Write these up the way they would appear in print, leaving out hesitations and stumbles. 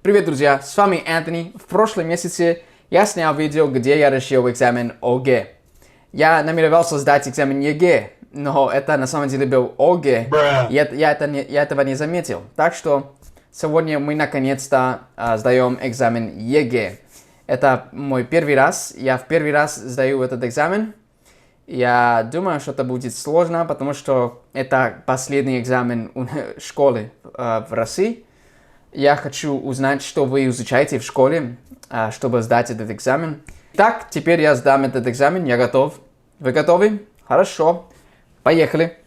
Привет, друзья! С вами Энтони. В прошлом месяце я снял видео, где я решил экзамен ОГЭ. Я намеревался сдать экзамен ЕГЭ, но это на самом деле был ОГЭ, и я этого не заметил. Так что сегодня мы наконец-то сдаем экзамен ЕГЭ. Это мой первый раз, я в первый раз сдаю этот экзамен. Я думаю, что это будет сложно, потому что это последний экзамен школы в России. Я хочу узнать, что вы изучаете в школе, чтобы сдать этот экзамен. Так, теперь я сдам этот экзамен, я готов. Вы готовы? Хорошо. Поехали.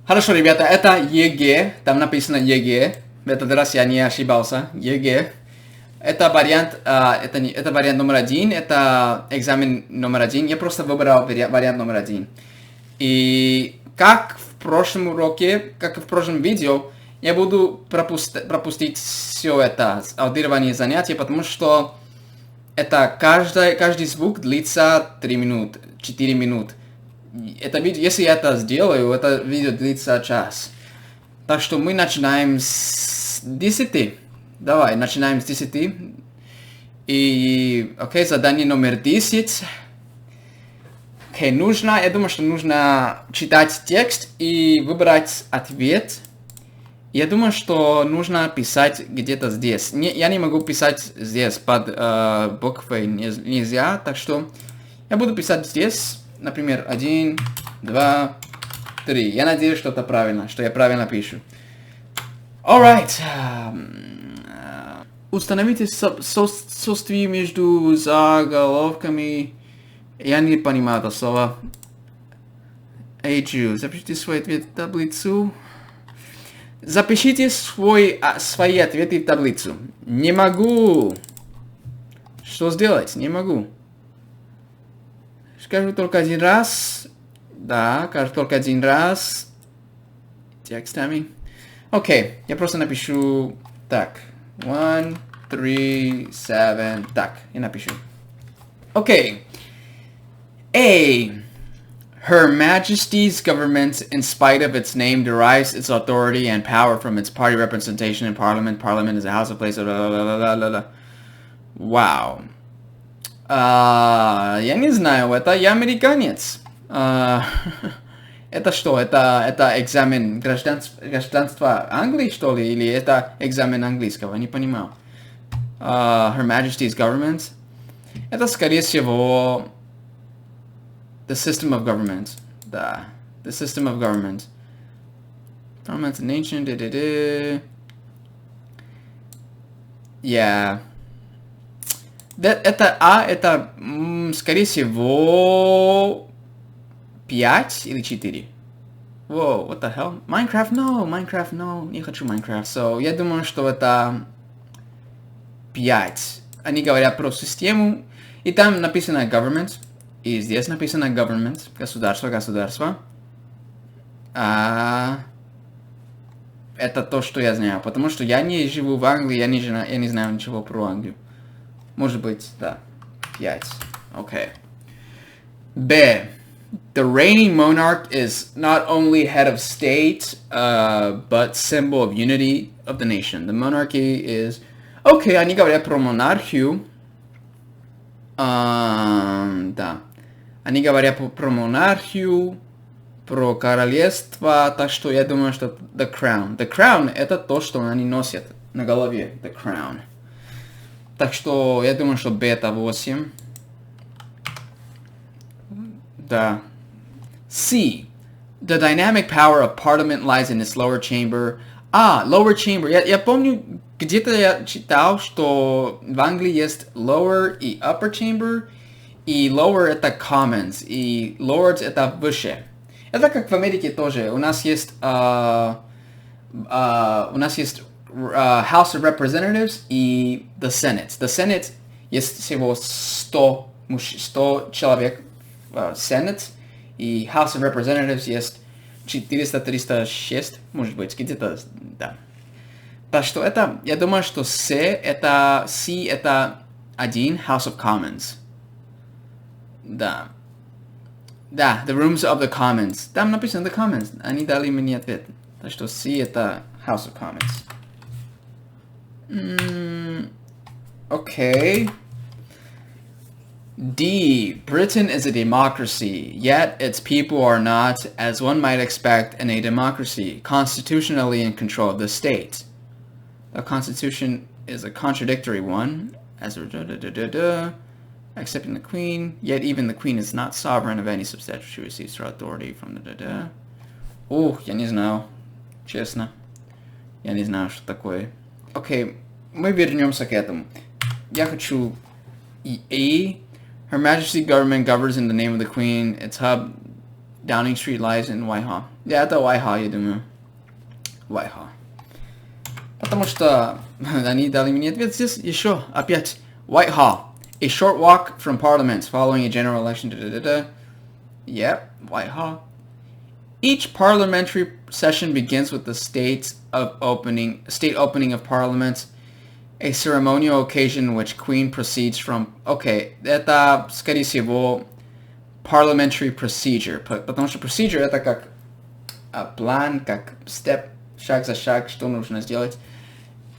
Хорошо, ребята, это ЕГЭ, там написано ЕГЭ. В этот раз я не ошибался. ЕГЭ. Это вариант, это вариант номер один, это экзамен номер один. Я просто выбрал вариант номер один. И как в прошлом уроке, как и в прошлом видео, я буду пропустить все это аудирование занятия, потому что это каждый звук длится 3 минуты, 4 минуты. Это видео, если я это сделаю, это видео длится час. Так что мы начинаем с 10. Давай, начинаем с 10. И, окей, задание номер 10. Окей, я думаю, что нужно читать текст и выбрать ответ. Я думаю, что нужно писать где-то здесь. Я не могу писать здесь под буквой, нельзя, так что я буду писать здесь, например, 1, 2, 3. Я надеюсь, что это правильно, что я правильно пишу. Alright. Установите состав между заголовками. Я не понимаю это слово. Запишите свой ответ в таблицу. Запишите свои ответы в таблицу. Не могу. Что сделать? Не могу. Скажу только один раз. Да, скажу только один раз. Текстами. Окей, я просто напишу так. 1, 3, 7. Так, я напишу. Окей. A. Her Majesty's government, in spite of its name, derives its authority and power from its party representation in Parliament. Parliament is a house of place. Wow. Я не знаю, это я американец. Это что? Это экзамен гражданства Англии, что ли? Или это экзамен английского? Не понимаю. Her Majesty's government. Это, скорее всего... The system of government. Да. The system of government. Parliament, nation, Yeah. Это, скорее всего, 5 или 4. Whoa, what the hell? Minecraft, no. Не хочу Minecraft. So, я думаю, что это 5. Они говорят про систему. И там написано government. И здесь написано government, государство. Это то, что я знаю. Потому что я не живу в Англии, я не знаю ничего про Англию. Может быть, да. 5. Окей. B. The reigning monarch is not only head of state, but symbol of unity of the nation. The monarchy is... Окей, они говорят про монархию. Да. Они говорят про монархию, про королевство, так что я думаю, что the crown. The crown это то, что они носят на голове. The crown. Так что я думаю, что B это 8. Да. C. The dynamic power of parliament lies in its lower chamber. Lower chamber. Я помню, где-то я читал, что в Англии есть lower и upper chamber. И lower это commons, и lords это выше. Это как в Америке тоже. У нас есть House of Representatives и the Senate. The Senate есть всего 100 человек в Senate, и House of Representatives есть 400-306, может быть, где-то, да. Так что это, я думаю, что C это 1 House of Commons. Да. Да, the rooms of the commons. Там написано the commons. Они дали мне ответ. Так что C это House of Commons. Okay. D. Britain is a democracy, yet its people are not, as one might expect in a democracy, constitutionally in control of the state. The constitution is a contradictory one, as excepting the queen, yet even the queen is not sovereign of any substantive. She receives her authority from the я не знаю. Честно. Я не знаю, что такое. Окей, мы вернемся к этому. Я хочу A. Her Majesty's government governs in the name of the Queen. Its hub, Downing Street, lies in Whitehall. Это Whitehall, я думаю. Whitehall. Потому что они дали мне ответ здесь еще опять. Whitehall. A short walk from Parliament following a general election. Yep, Whitehall. Each parliamentary session begins with the state opening of Parliament. A ceremonial occasion which Queen proceeds from... Okay, это, скорее всего, parliamentary procedure. Потому что procedure это как план, как step, шаг за шаг, что нужно сделать.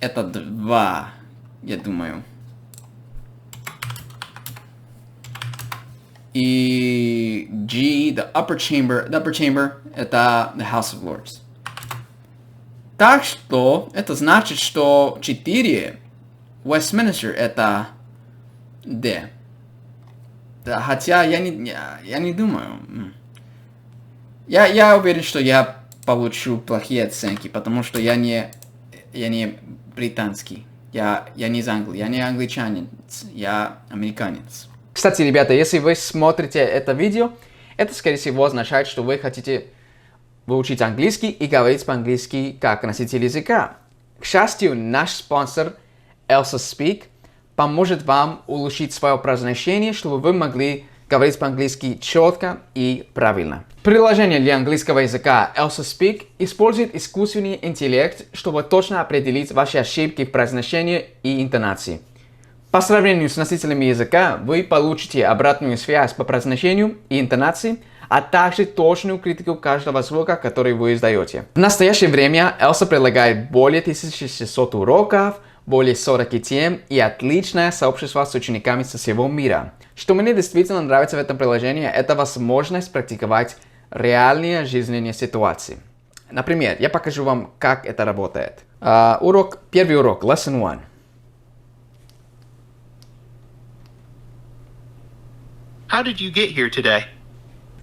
Это 2, я думаю. И G, the upper chamber, это the House of Lords. Так что это значит, что 4 Westminster это D. Да, хотя я не думаю. Я уверен, что я получу плохие оценки, потому что я не британский. Я не из Англии, я не англичанин, я американец. Кстати, ребята, если вы смотрите это видео, это, скорее всего, означает, что вы хотите выучить английский и говорить по-английски как носитель языка. К счастью, наш спонсор Speak поможет вам улучшить свое произношение, чтобы вы могли говорить по-английски четко и правильно. Приложение для английского языка Speak использует искусственный интеллект, чтобы точно определить ваши ошибки в произношении и интонации. По сравнению с носителями языка, вы получите обратную связь по произношению и интонации, а также точную критику каждого звука, который вы издаете. В настоящее время Elsa предлагает более 1600 уроков, более 40 тем и отличное сообщество с учениками со всего мира. Что мне действительно нравится в этом приложении, это возможность практиковать реальные жизненные ситуации. Например, я покажу вам, как это работает. Первый урок, lesson 1. How did you get here today?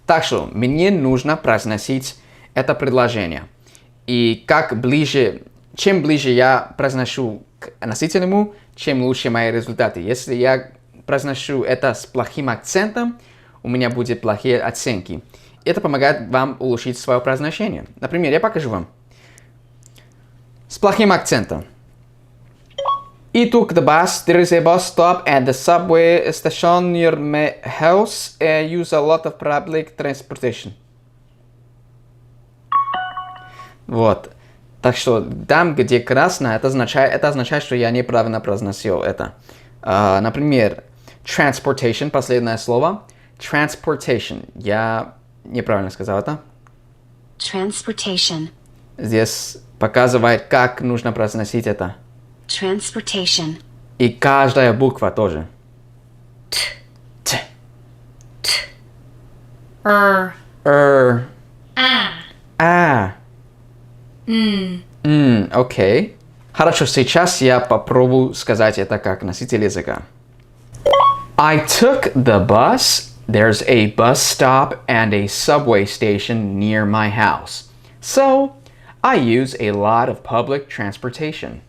Так что мне нужно произносить это предложение. И чем ближе я произношу к носителю, чем лучше мои результаты. Если я произношу это с плохим акцентом, у меня будут плохие оценки. Это помогает вам улучшить свое произношение. Например, я покажу вам. С плохим акцентом. He took the bus. There is a bus stop at the subway station near my house. I use a lot of public transportation. Вот. Так что там, где красно, это означает, что я неправильно произносил это. Например, transportation, последнее слово. Transportation. Я неправильно сказал это. Transportation. Здесь показывает, как нужно произносить это. Transportation. И каждая буква тоже. T. Окей. Хорошо, сейчас я попробую сказать это как носитель языка. I took the bus. There's a bus stop and a subway station near my house. So, I use a lot of public transportation.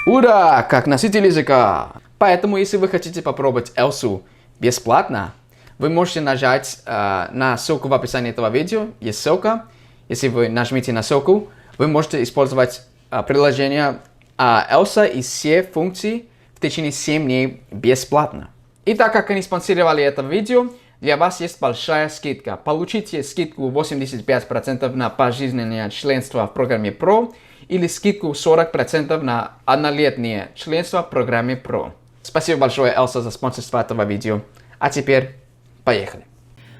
Ура! Как носитель языка! Поэтому, если вы хотите попробовать Элсу бесплатно, вы можете нажать на ссылку в описании этого видео. Есть ссылка. Если вы нажмете на ссылку, вы можете использовать приложение Elsa и все функции в течение 7 дней бесплатно. И так как они спонсировали это видео, для вас есть большая скидка. Получите скидку 85% на пожизненное членство в программе Pro или скидку 40% на однолетнее членство в программе Pro. Спасибо большое, Elsa, за спонсорство этого видео. А теперь поехали.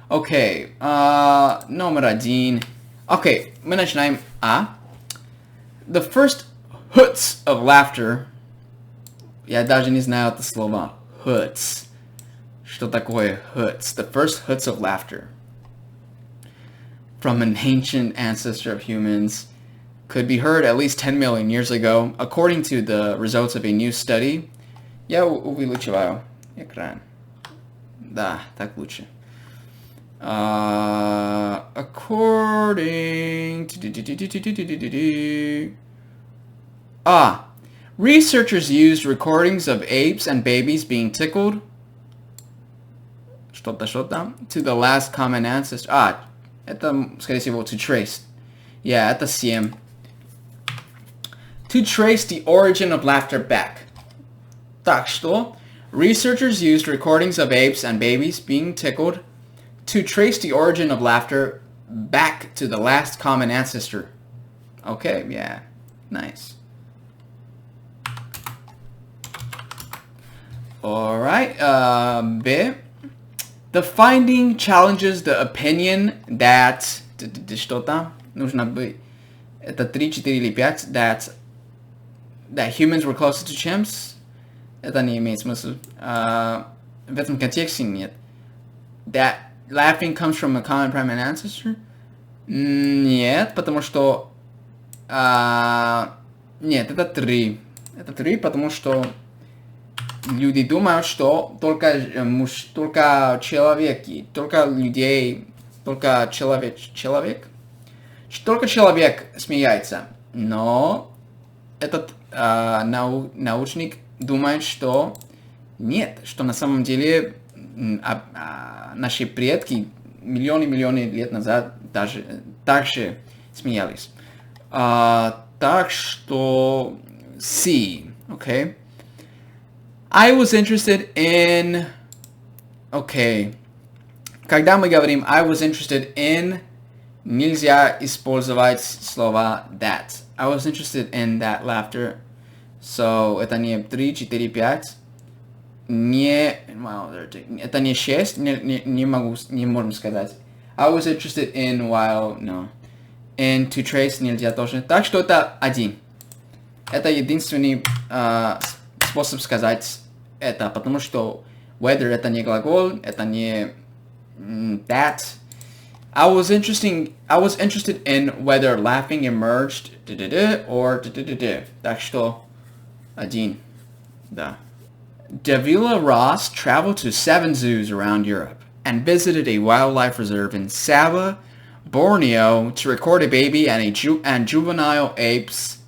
Окей, номер 1. Окей, мы начинаем. The first hoots of laughter. Я даже не знаю это слово. Hoots. Что такое hoots? The first hoots of laughter from an ancient ancestor of humans could be heard at least 10 million years ago, according to the results of a new study. Я увеличиваю экран. Да, так лучше. According to... Researchers used recordings of apes and babies being tickled что-то to the last common ancestor. Это, скорее всего, to trace. Yeah, это 7. To trace the origin of laughter back. Так что, researchers used recordings of apes and babies being tickled to trace the origin of laughter back to the last common ancestor. Okay, yeah, nice. Alright, B. The finding challenges the opinion that... Что-то? Нужно быть... Это 3, 4 или 5. That humans were closer to chimps. Это не имеет смысла. В этом контексте нет. That laughing comes from a common primate ancestor? Нет, потому что... Нет, это 3. Это 3, потому что... Люди думают, что только человеки, только людей, только человек, только человек смеется. Но этот научник думает, что нет, что на самом деле наши предки миллионы лет назад даже также смеялись. Так что C, okay? I was interested in... Okay. Когда мы говорим I was interested in, нельзя использовать слово that. I was interested in that laughter. So, это не 3, 4, 5. Это не 6. Не можем сказать. I was interested in while... No. And to trace нельзя тоже. Так что это 1. Это единственный... способ сказать это, потому что whether это не глагол, это не that. I was interested in whether laughing emerged or так что 1. Да. Davila Ross traveled to 7 zoos around Europe and visited a wildlife reserve in Sabah, Borneo to record a baby and juvenile apes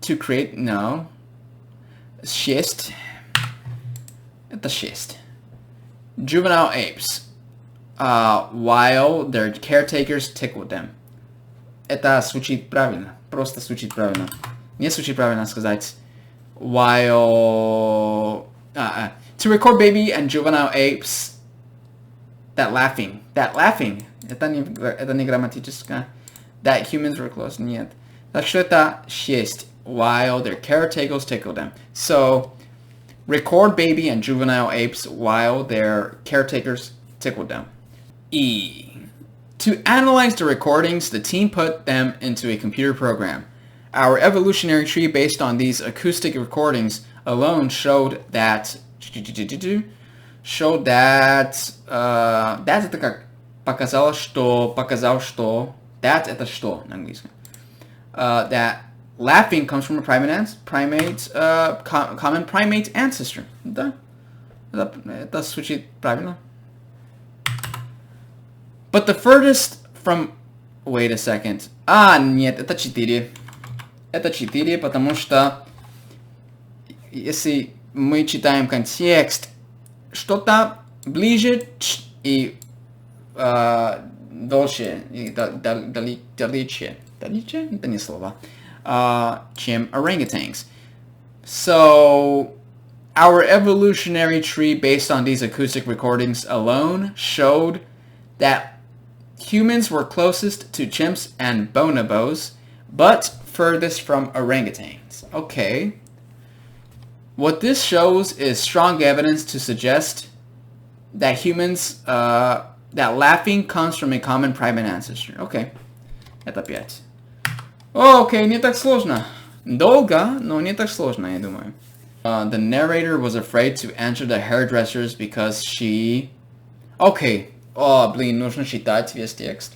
to create, no, 6. Это 6. Juvenile apes, while their caretakers tickled them. Это звучит правильно, просто звучит правильно. Не звучит правильно сказать while, to record baby and juvenile apes, that laughing, это не грамматическое, that humans were close, нет. Так что это 6. While their caretakers tickled them. So, record baby and juvenile apes while their caretakers tickled them. E. To analyze the recordings, the team put them into a computer program. Our evolutionary tree based on these acoustic recordings alone showed that... That это как показал, что... That это что на английском? That laughing comes from a common primate ancestor. Да. Это звучит правильно. But the furthest from... Wait a second. Нет, это 4. Это 4, потому что если мы читаем контекст, что-то ближе и дольше, и далече. Далече? Это не слово. Чем orangutans. So, our evolutionary tree based on these acoustic recordings alone showed that humans were closest to chimps and bonobos, but furthest from orangutans. Okay. What this shows is strong evidence to suggest that humans, that laughing comes from a common primate ancestor. Okay. Это 5. Окей, не так сложно. Долго, но не так сложно, я думаю. The narrator was afraid to enter the hairdressers because she... Окей. О, блин, нужно читать весь текст.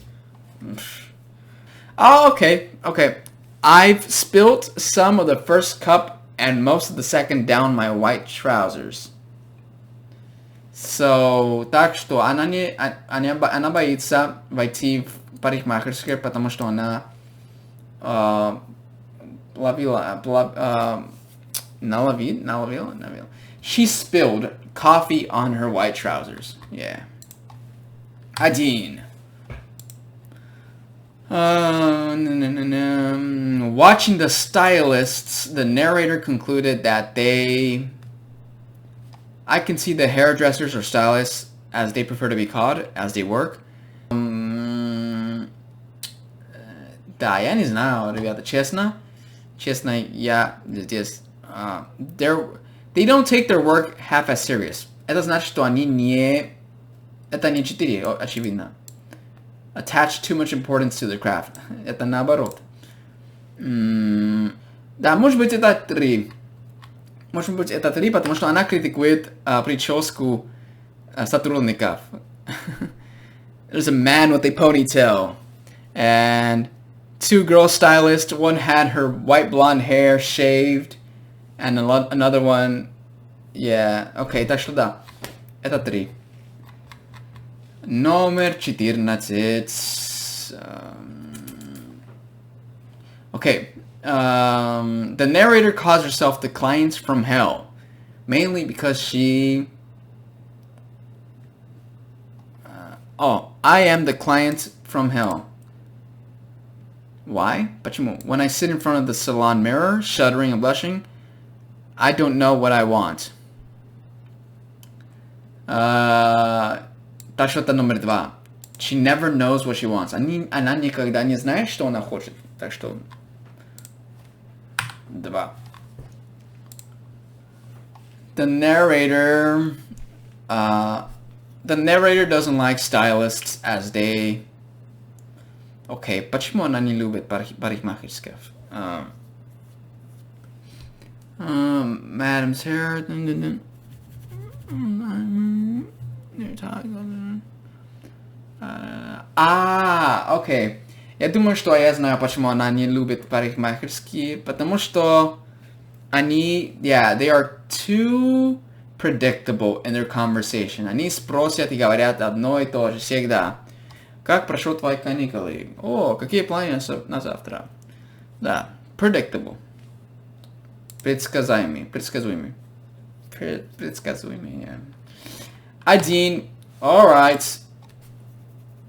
Okay. I've spilt some of the first cup and most of the second down my white trousers. So, так что она боится войти в парикмахерскую, потому что она наловила. She spilled coffee on her white trousers. Yeah. 1. Watching the stylists, the narrator concluded that I can see the hairdressers or stylists, as they prefer to be called, as they work. Да, я не знаю, ребята, честно, я здесь... They don't take their work half as serious. Это значит, что они не... Это не 4, очевидно. Attach too much importance to the craft. Это наоборот. Да, может быть, это 3. Может быть, это 3, потому что она критикует прическу сотрудников. There's a man with a ponytail. And 2 girl stylists. One had her white blonde hair shaved. And another one... Yeah. Okay, так что да. Это 3. Номер 14. Okay. The narrator calls herself the client from hell, mainly because she... I am the client from hell. Why? Почему? When I sit in front of the salon mirror, shuddering and blushing, I don't know what I want. Так что это номер 2. She never knows what she wants. Она никогда не знает, что она хочет. Так что... 2. The narrator doesn't like stylists as they... Okay, почему она не любит парикмахерских? Madam's hair... окей. Я думаю, что я знаю, почему она не любит парикмахерские, потому что они, they are too predictable in their conversation. Они спросят и говорят одно и то же всегда. Как прошел твои каникулы? О, какие планы на завтра? Да, predictable. Предсказуемый, yeah. 1. Alright.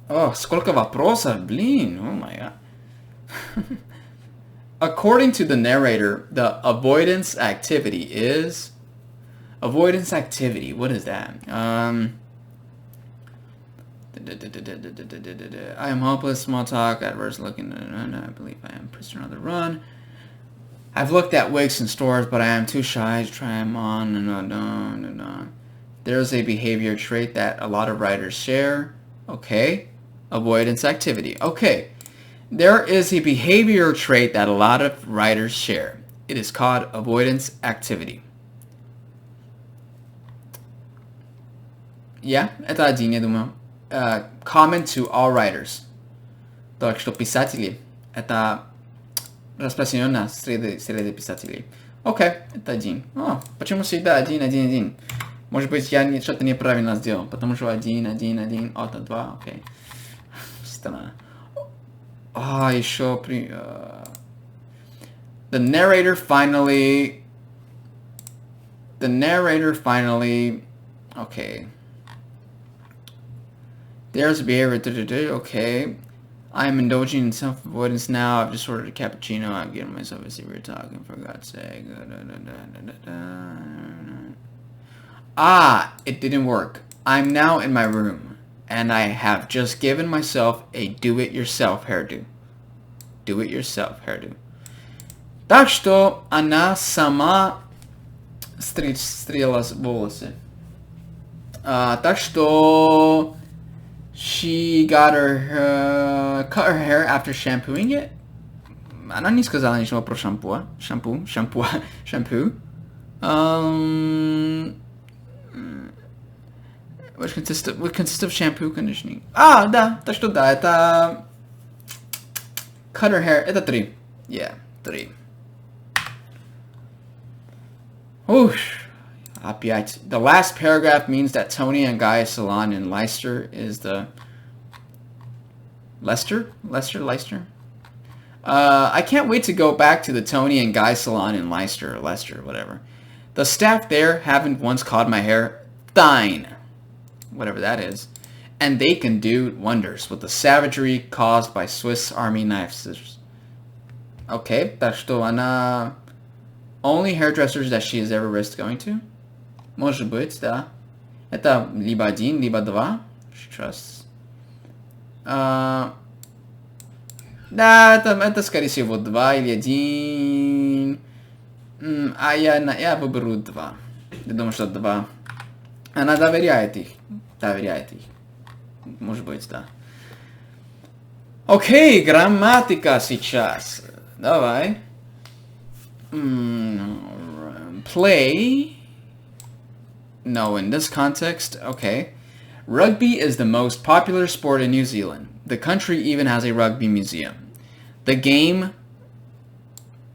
О, сколько вопросов, блин, oh my god. According to the narrator, the avoidance activity is... Avoidance activity, what is that? I am hopeless, small talk, adverse looking, I believe I am prisoner on the run. I've looked at wigs in stores, but I am too shy to try them on. There's a behavior trait that a lot of writers share. Okay. Avoidance activity. Okay. There is a behavior trait that a lot of writers share. It is called avoidance activity. Yeah, это 1, я думаю. Common to all writers. Так что писатели. Это распространено среди писателей. Окей, это 1. Почему всегда 1? Может быть, я что-то неправильно сделал, потому что 1, это 2, окей. Странно. Еще при... The narrator finally... Okay. There's a behavior... Okay. I'm indulging in self-avoidance now. I've just ordered a cappuccino. I'm getting myself a secret talking, for God's sake. It didn't work. I'm now in my room, and I have just given myself a do-it-yourself hairdo. Так что она сама стригла волосы. Так что she got cut her hair after shampooing it. Она не сказала ничего про шампу. Шампу. Which consists of shampoo, conditioning. Да, так что да, это... Cut her hair, это 3. Yeah, 3. Oof. Опять. The last paragraph means that Tony and Guy's salon in Leicester is the... Leicester? I can't wait to go back to the Tony and Guy salon in Leicester, whatever. The staff there haven't once caught my hair thine, whatever that is, and they can do wonders with the savagery caused by Swiss Army knife scissors. Okay, так что она only hairdressers that she has ever risked going to? Может быть, да. Это либо 1, либо 2. Trust. Да, это скорее всего 2 или 1. Я выберу 2. Я думаю, что 2. Она доверяет их. Может быть, да. Окей, грамматика сейчас. Давай. Play. No, in this context, okay. Rugby is the most popular sport in New Zealand. The country even has a rugby museum. The game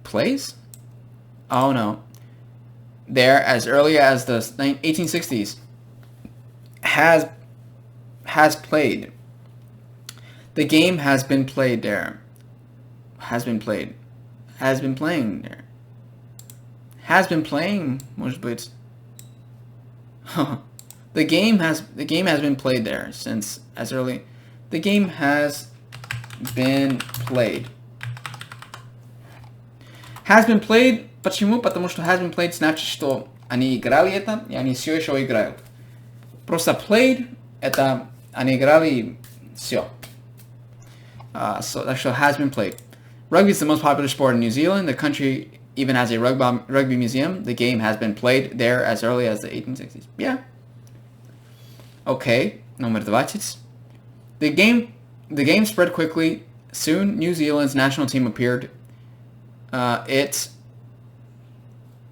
plays? Oh no. There, as early as the 1860s, has played. The game has been played there. Has been playing there. Has been playing, может быть. The game has been played there since as early. The game has been played. Has been played. Почему? Потому что has been played значит, что они играли это, и они все еще играют. Просто played это они играли все. So that show has been played. Rugby is the most popular sport in New Zealand. The country even has a rugby museum. The game has been played there as early as the 1860s. Yeah. Okay, номер 20. The game spread quickly. Soon, New Zealand's national team appeared. It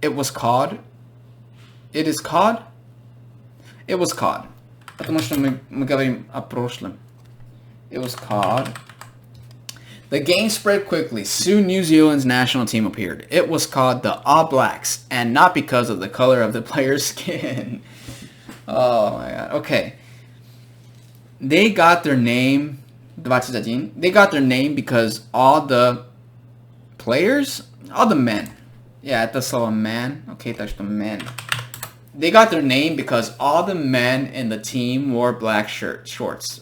was caught. It is caught. It was caught. Потому что мы говорим о прошлом. It was caught. The game spread quickly. Soon New Zealand's national team appeared. It was called the All Blacks, and not because of the color of the player's skin. Oh my god. Okay. They got their name. 21. They got their name because all the players, all the men. Yeah, это слово man. Okay, так что men. They got their name because all the men in the team wore black shorts.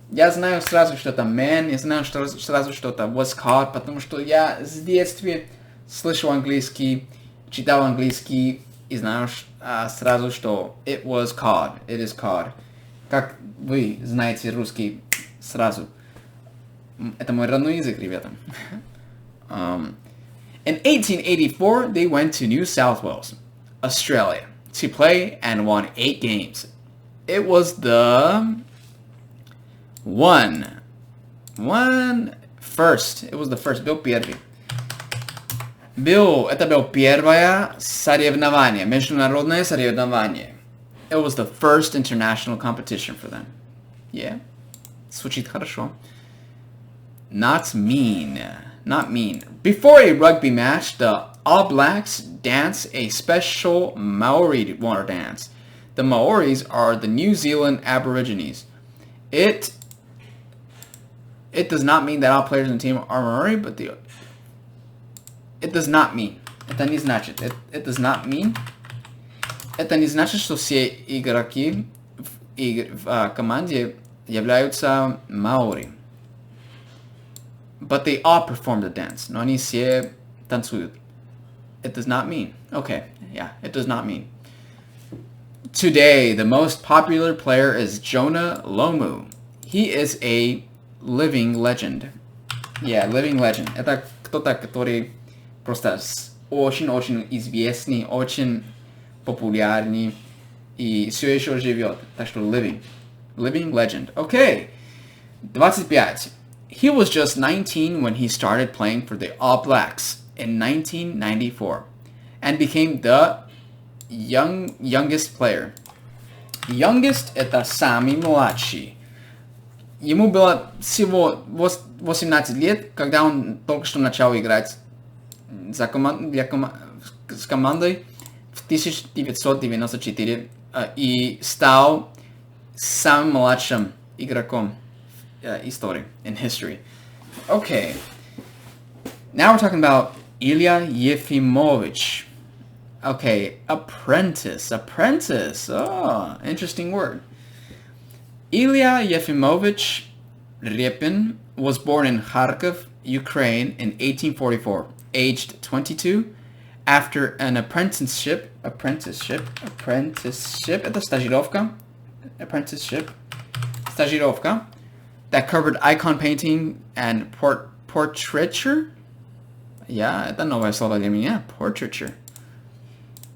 Я знаю сразу, что это man, я знаю сразу, что это was called, потому что я с детства слышал английский, читал английский и знаю сразу, что it was called, it is called. Как вы знаете русский сразу. Это мой родной язык, ребята. In 1884, they went to New South Wales, Australia, to play and won 8 games. It was the first. It was the first. Был первый. Это было первое соревнование, международное соревнование. It was the first international competition for them. Yeah. Звучит хорошо. Not mean. Before a rugby match, the All Blacks dance a special Maori water dance. The Maoris are the New Zealand Aborigines. It does not mean that all players in the team are Maori, but it does not mean. Это не значит. It does not mean. Это не значит, что все игроки в команде являются маори. But they all perform the dance. Но они все танцуют. It does not mean. Okay, yeah, it does not mean. Today, the most popular player is Jonah Lomu. He is a living legend. Yeah, living legend. Это кто-то, который просто очень-очень известный, очень популярный и все еще живет. Так что living legend. Okay. 25. He was just 19 when he started playing for the All Blacks in 1994 and became the youngest player. Youngest — это самый младший. Ему было всего 18 лет, когда он только что начал играть с командой в 1994 и стал самым младшим игроком истории, in history. Okay. Now we're talking about Ilya Yefimovich. Okay, apprentice. Oh, interesting word. Ilya Yefimovich Repin was born in Kharkiv, Ukraine in 1844, aged 22, after an apprenticeship, это стажировка, that covered icon painting and portraiture. Yeah, это новое слово для меня, portraiture.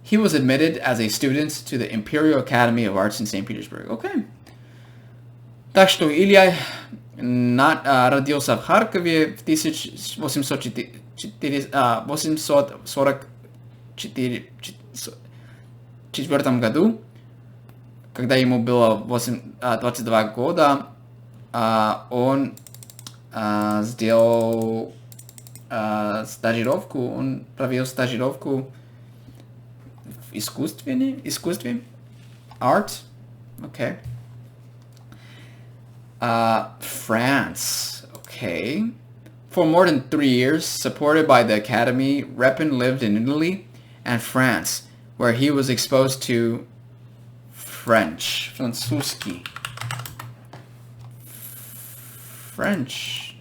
He was admitted as a student to the Imperial Academy of Arts in St. Petersburg. Okay. Так что Илья родился в Харькове в 1844 году, когда ему было 22 года. Он сделал стажировку, он провел стажировку в искусстве, art, okay. France, okay. For more than 3 years, supported by the Academy, Repin lived in Italy and France, where he was exposed to francuski. French,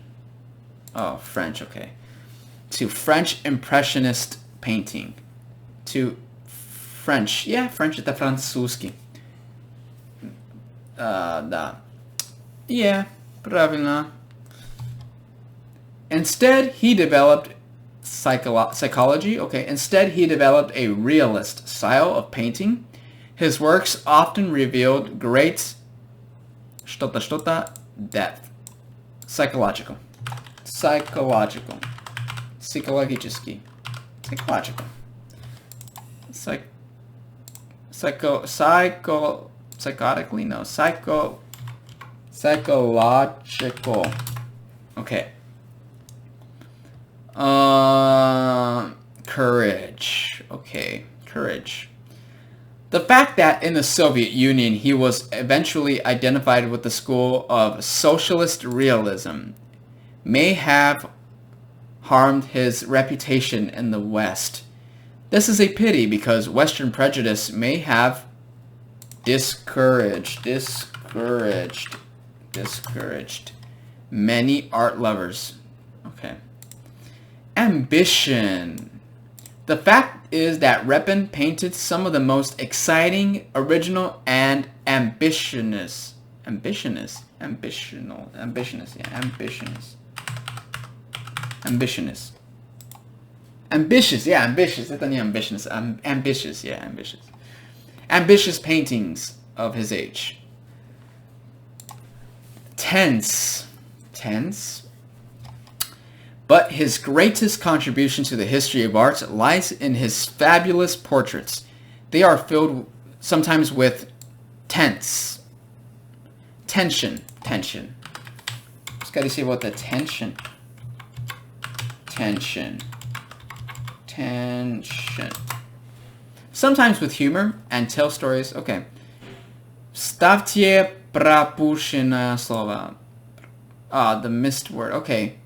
okay. To French Impressionist painting. To French, French это французский. Да. Правильно. Instead, he developed psychology. Okay, instead he developed a realist style of painting. His works often revealed great depth. Psychological. Psychologический. Psychological. Psychotically, no. Psychological. Okay. Courage. Okay, courage. The fact that in the Soviet Union he was eventually identified with the school of socialist realism may have harmed his reputation in the West. This is a pity because Western prejudice may have discouraged many art lovers. Okay. Ambition. The fact is that Repin painted some of the most exciting, original, and ambitious. Ambitious. Это не ambitious. Ambitious paintings of his age. Tense. But his greatest contribution to the history of art lies in his fabulous portraits. They are filled sometimes with tension. Скорее всего, это tension. Sometimes with humor and tell stories. Okay. Ставьте пропущенное слово. The missed word. Okay.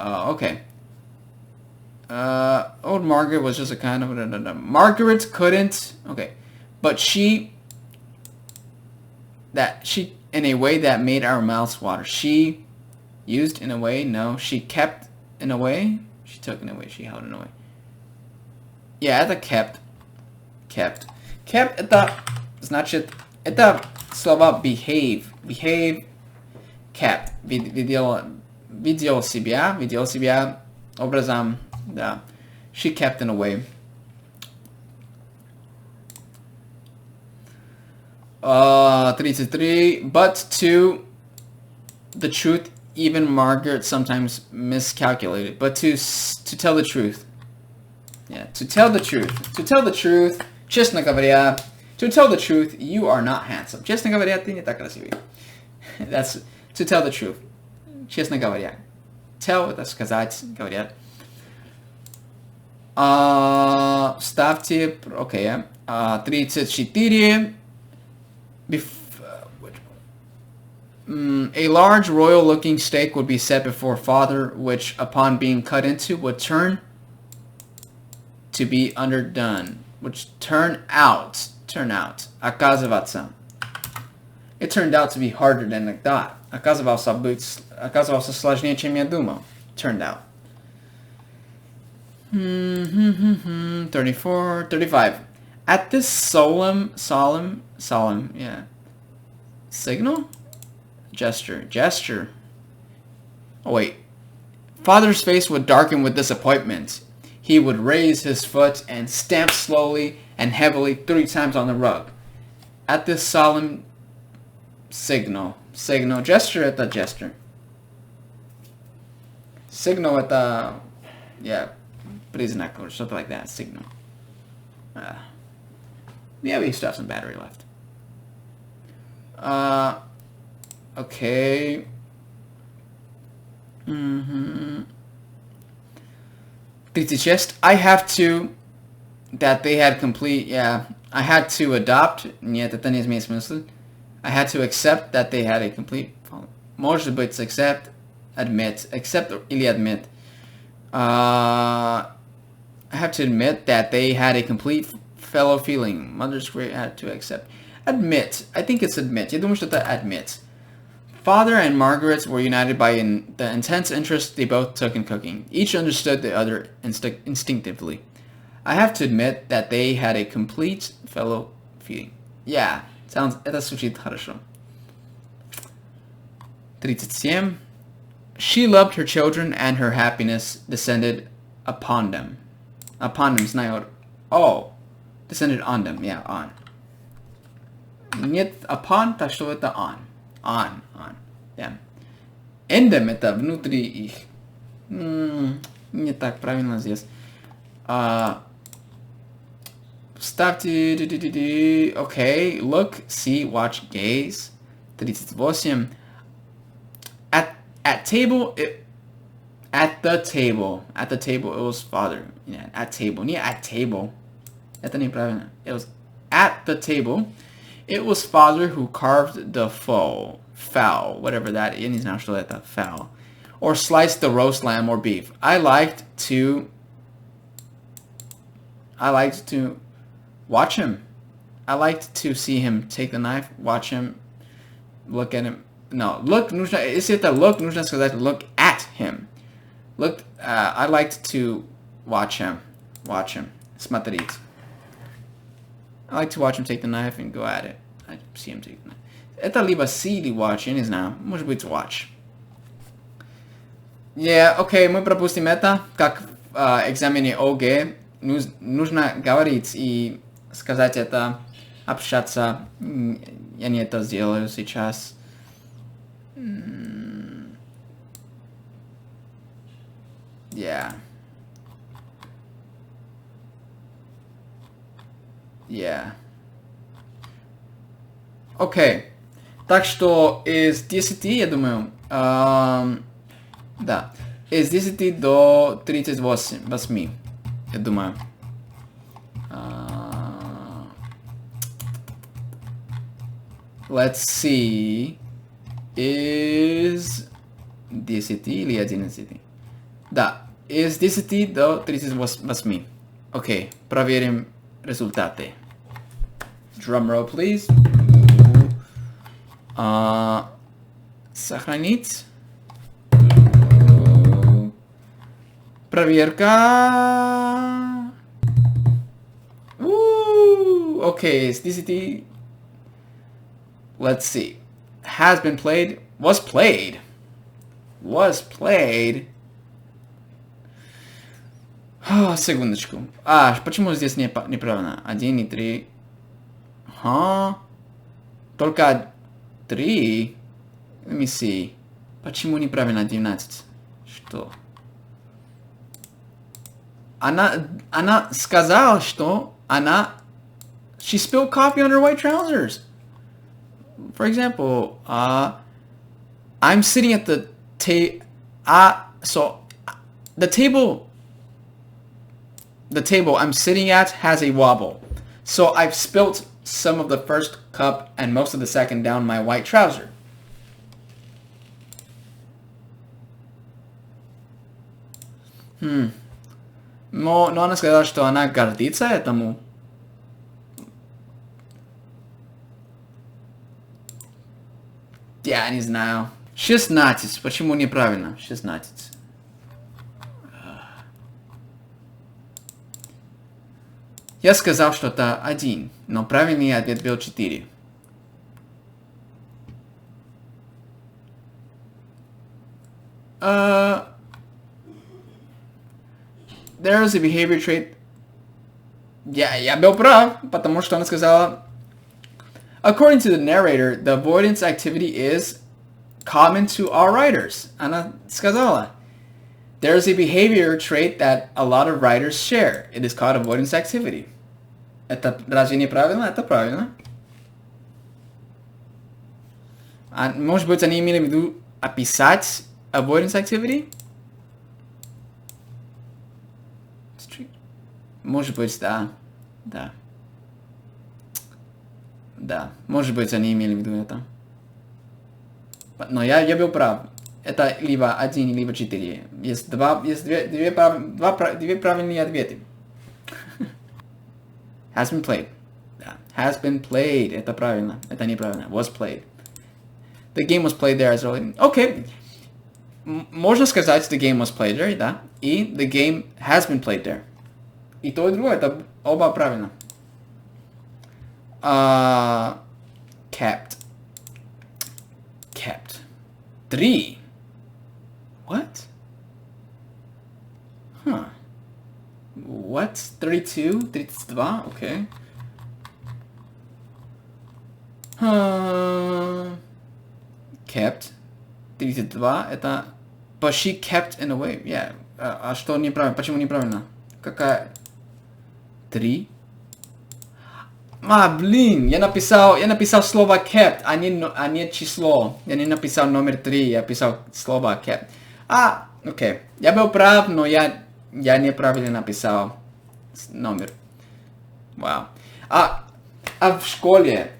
Okay. Old Margaret was just a kind of... Margaret couldn't... Okay. But she... in a way that made our mouths water. She used in a way... No. She kept in a way... She took in a way. She held in a way. Yeah, это kept. Kept это... Значит... Это слова behave. Kept. Видел себя образом, да. She kept in a way. 33. But to the truth even Margaret sometimes miscalculated. But to tell the truth. Yeah, to tell the truth. To tell the truth, честно говоря, to tell the truth, you are not handsome. Честно говоря, ты не так красивый. That's to tell the truth. Честно говоря. Tell, это сказать, говорят. Ставьте, окей, 34. A large royal-looking steak would be set before father, which, upon being cut into, would turn to be underdone. Which turn out, оказываться. It turned out to be harder than I thought. Оказывался сложнее, чем я думал. Turned out. 34, 35. At this solemn, yeah. Signal? Gesture. Oh wait. Father's face would darken with disappointment. He would raise his foot and stamp slowly and heavily 3 times on the rug. At this solemn signal. Gesture это gesture. Signal это, yeah, признак or something like that. Signal. Yeah, we still have some battery left. Okay. I have to that they had complete, yeah. I had to adopt. Нет, это не имеет смысла. I had to accept that they had a complete. Может быть, accept, admit, accept или admit. I have to admit that they had a complete fellow feeling. Mother's great had to accept. Admit. I think it's admit. Я думаю, что это admit. Father and Margaret were united by the intense interest they both took in cooking. Each understood the other instinctively. I have to admit that they had a complete fellow feeling. Yeah, это звучит хорошо. 37. She loved her children and her happiness descended upon them. Upon them, знаю. Oh, descended on them. Yeah, on. Нет upon, так что это on. On. Yeah. In them это внутри их. Не так правильно здесь. Ставьте. Okay. Look, see, watch, gaze. 38. At the table it was father. Yeah, at table. Не at table. Это неправильно. It was at the table. It was father who carved the fowl, whatever that is. Я не знаю, что это fowl. Or sliced the roast lamb or beef. I liked to watch him. I liked to see him take the knife, watch him, look at him. No, look, нужно, если это look, нужно сказать look at him. Look, I liked to watch him. Смотреть. I like to watch him take the knife and go at it. I see him take the knife. Это либо see или watch, я не знаю. Может быть watch. Yeah, okay, мы пропустим это. Как в экзамене ОГЭ. Нужно говорить и сказать это, общаться. Я не это сделаю сейчас. Yeah. Окей. Так что из 10, я думаю, да, из 10 до 38, я думаю. Let's see. Из 10 или 11? Да, из 10 до 38. Окей, проверим результаты. Drum roll, please. Сохранить. Проверка. Okay, it's DCT. Let's see. Has been played. Was played. Секундочку. Почему здесь неправильно? 1 и 3. Только 3. Let me see. Почему неправильно 12? Что? Она сказала, что she spilled coffee on her white trousers. For example, I'm sitting at the the table I'm sitting at has a wobble. So I've spilt some of the first cup and most of the second down my white trouser. Но она сказала, что она гордится этому. Я не знаю. 16. Почему неправильно? 16. Я сказал, что это 1, но правильный ответ был 4. There is a behavior trait. Я был прав, потому что она сказала... According to the narrator, the avoidance activity is common to all writers. Она сказала... There is a behavior trait that a lot of writers share. It is called avoidance activity. Это разве не правильно? Это правильно. Может быть, они имели в виду описать avoidance activity? Может быть, да. Да. Может быть, они имели в виду это. Но я был прав. Это либо 1, либо 4. Есть две правильные ответы. Has been played. Да. Has been played. Это правильно. Это неправильно. Was played. The game was played there as well. Okay. Можно сказать the game was played there, да? И the game has been played there. И то, и другое. Это оба правильно. Kept. 3. What? Huh. What? 32? 32? Okay. Kept. 32. Это... But she kept in a way. Yeah. А что неправильно? Почему неправильно? Какая? 3? Блин, я написал слово kept, а не число. Я не написал номер 3, я писал слово kept. Окей. Я был прав, но я неправильно написал номер. Вау. А в школе,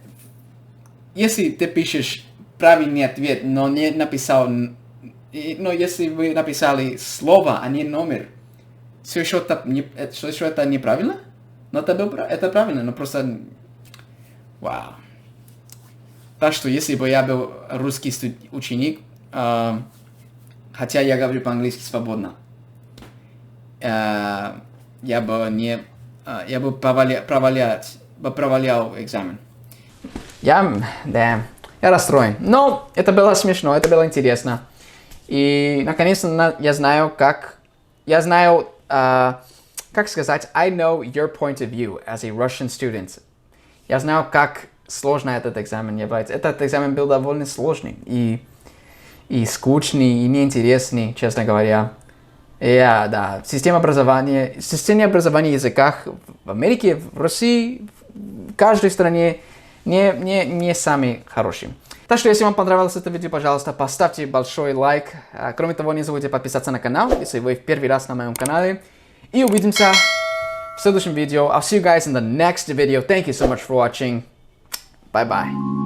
если ты пишешь правильный ответ, но не написал, но если вы написали слово, а не номер, все еще это неправильно? Но это правильно, но просто... Вау. Так что, если бы я был русский ученик, хотя я говорю по-английски свободно, я бы провалял экзамен. Я расстроен. Но это было смешно, это было интересно. И, наконец-то, я знаю, как сказать, I know your point of view as a Russian student. Я знаю, как сложно этот экзамен является. Этот экзамен был довольно сложный и скучный, и неинтересный, честно говоря. Да, система образования в языках в Америке, в России, в каждой стране не самый хороший. Так что, если вам понравилось это видео, пожалуйста, поставьте большой лайк. Кроме того, не забудьте подписаться на канал, если вы в первый раз на моем канале. И увидимся в следующем видео. I'll see you guys in the next video. Thank you so much for watching. Bye bye.